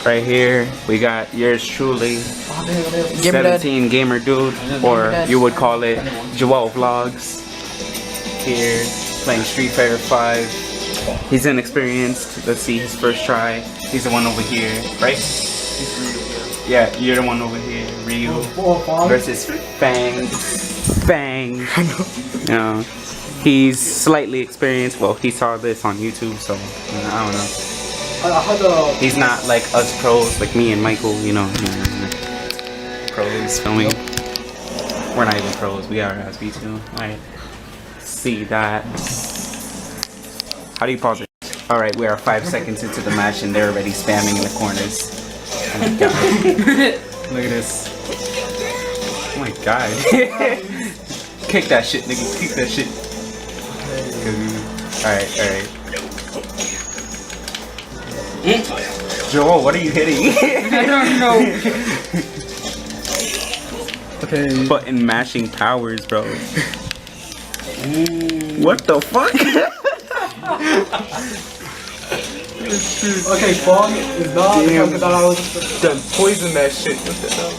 Right here, we got yours truly, Give me that. 17 Gamer Dude, or you would call it Joel Vlogs. Here, playing Street Fighter 5. He's inexperienced. Let's see his first try. He's the one over here, right? Yeah, you're the one over here. Ryu versus Fang. Fang. No, he's slightly experienced. Well, he saw this on YouTube, so I don't know. He's not like us pros, like me and Michael, you know. Pros filming. We're not even pros. We are as B2. Alright. See that. How do you pause it? Alright, we are 5 seconds into the match and they're already spamming in the corners. Oh my god. Look at this. Oh my god. Kick that shit, nigga. Kick that shit. Alright, alright. Joel, what are you hitting? I don't know. Okay. Button mashing powers, bro. What the fuck? Okay, Fong is not Damn. the poison that shit with it though.